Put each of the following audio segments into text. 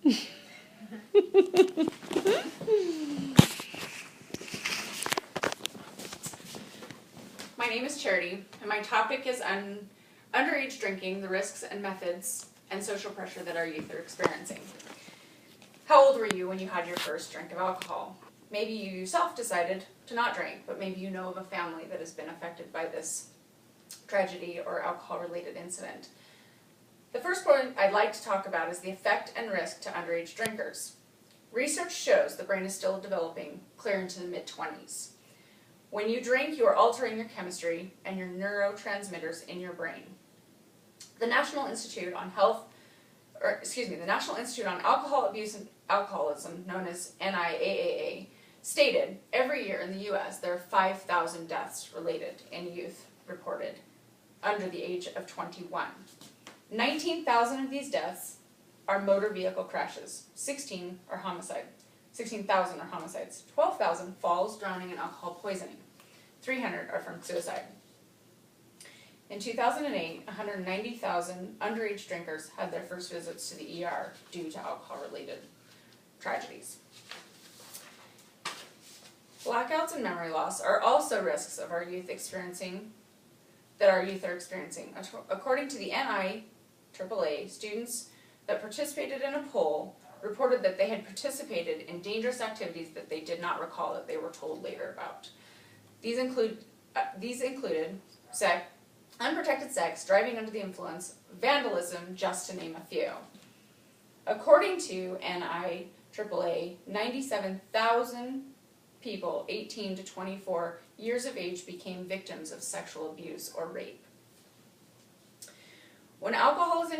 My name is Charity, and my topic is underage drinking, the risks and methods, and social pressure that our youth are experiencing. How old were you when you had your first drink of alcohol? Maybe you yourself decided to not drink, but maybe you know of a family that has been affected by this tragedy or alcohol-related incident. The first point I'd like to talk about is the effect and risk to underage drinkers. Research shows the brain is still developing clear into the mid-20s. When you drink, you are altering your chemistry and your neurotransmitters in your brain. The National Institute on Alcohol Abuse and Alcoholism, known as NIAAA, stated every year in the U.S. there are 5,000 deaths related in youth reported under the age of 21. 19,000 of these deaths are motor vehicle crashes. 16,000 are homicides. 12,000 falls, drowning, and alcohol poisoning. 300 are from suicide. In 2008, 190,000 underage drinkers had their first visits to the ER due to alcohol-related tragedies. Blackouts and memory loss are also risks of our youth are experiencing. According to the NIAAA, students that participated in a poll reported that they had participated in dangerous activities that they did not recall that they were told later about. These included unprotected sex, driving under the influence, vandalism, just to name a few. According to NIAAA, 97,000 people 18 to 24 years of age became victims of sexual abuse or rape. When alcohol is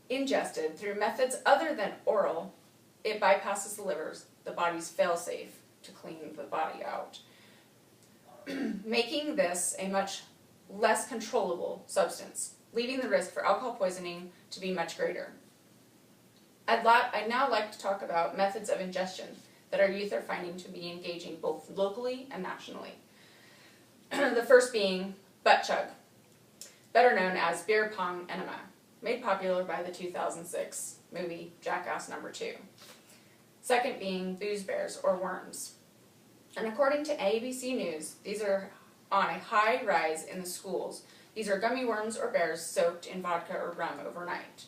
ingested through methods other than oral, it bypasses the liver, the body's fail-safe, to clean the body out, making this a much less controllable substance, leaving the risk for alcohol poisoning to be much greater. I'd now like to talk about methods of ingestion that our youth are finding to be engaging both locally and nationally. The first being butt chug, better known as beer pong enema, made popular by the 2006 movie Jackass No. 2. Second being booze bears or worms. And according to ABC News, these are on a high rise in the schools. These are gummy worms or bears soaked in vodka or rum overnight.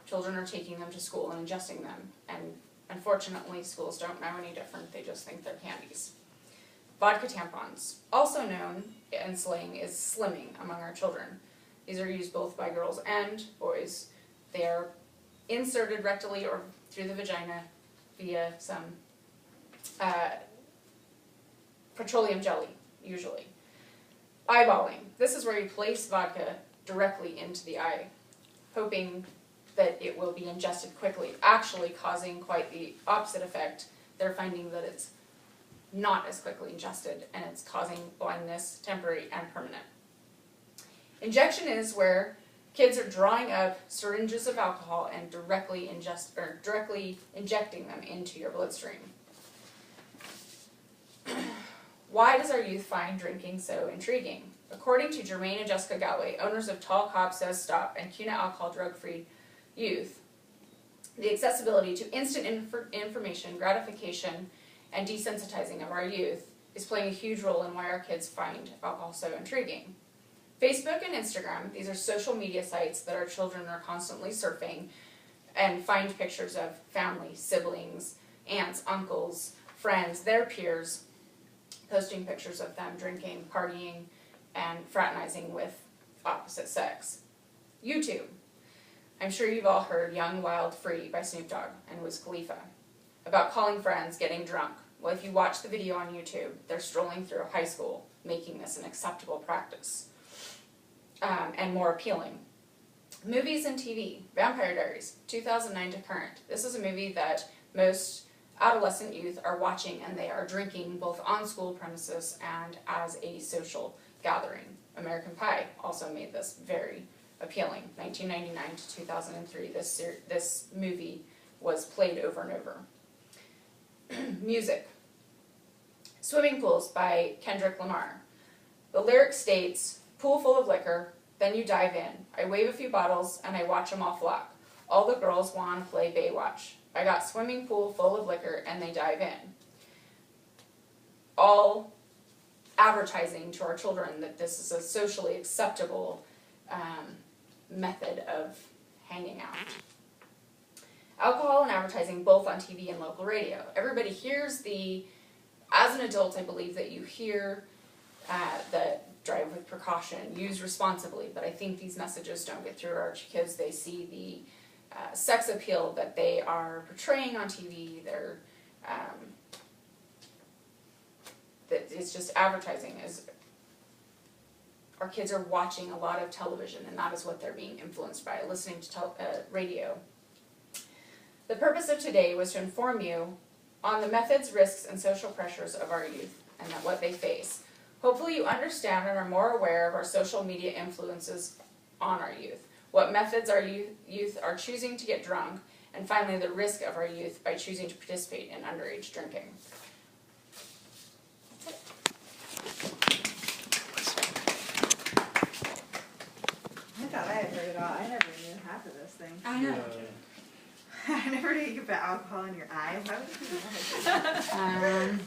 Children are taking them to school and ingesting them, and unfortunately schools don't know any different, they just think they're candies. Vodka tampons, also known in slang as slimming among our children. These are used both by girls and boys. They are inserted rectally or through the vagina via some petroleum jelly, usually. Eyeballing. This is where you place vodka directly into the eye, hoping that it will be ingested quickly, actually causing quite the opposite effect. They're finding that it's not as quickly ingested, and it's causing blindness, temporary and permanent. Injection is where kids are drawing up syringes of alcohol and directly injecting them into your bloodstream. Why does our youth find drinking so intriguing? According to Jermaine and Jessica Galway, owners of Tall Cop Says Stop and CUNA Alcohol Drug-Free Youth, the accessibility to instant information, gratification, and desensitizing of our youth is playing a huge role in why our kids find alcohol so intriguing. Facebook and Instagram, these are social media sites that our children are constantly surfing and find pictures of family, siblings, aunts, uncles, friends, their peers, posting pictures of them drinking, partying, and fraternizing with opposite sex. YouTube. I'm sure you've all heard Young, Wild, Free by Snoop Dogg and Wiz Khalifa about calling friends, getting drunk. Well, if you watch the video on YouTube, they're strolling through a high school, making this an acceptable practice and more appealing. Movies and TV. Vampire Diaries, 2009 to current. This is a movie that most adolescent youth are watching, and they are drinking both on school premises and as a social gathering. American Pie also made this very appealing. 1999 to 2003, this movie was played over and over. Music. Swimming Pools by Kendrick Lamar. The lyric states, "Pool full of liquor, then you dive in. I wave a few bottles and I watch them all flock. All the girls want to play Baywatch. I got swimming pool full of liquor and they dive in. All advertising to our children that this is a socially acceptable method of hanging out. Alcohol and advertising both on TV and local radio. Everybody hears as an adult I believe that you hear the drive with precaution, use responsibly, but I think these messages don't get through our kids. They see the sex appeal that they are portraying on TV. That it's just advertising. Our kids are watching a lot of television, and that is what they're being influenced by, listening to radio. The purpose of today was to inform you on the methods, risks, and social pressures of our youth and what they face. Hopefully you understand and are more aware of our social media influences on our youth, what methods our youth are choosing to get drunk, and finally the risk of our youth by choosing to participate in underage drinking. I thought I had heard it all. I never knew half of this thing. I know. I never knew you could put alcohol in your eye. Why would you do that?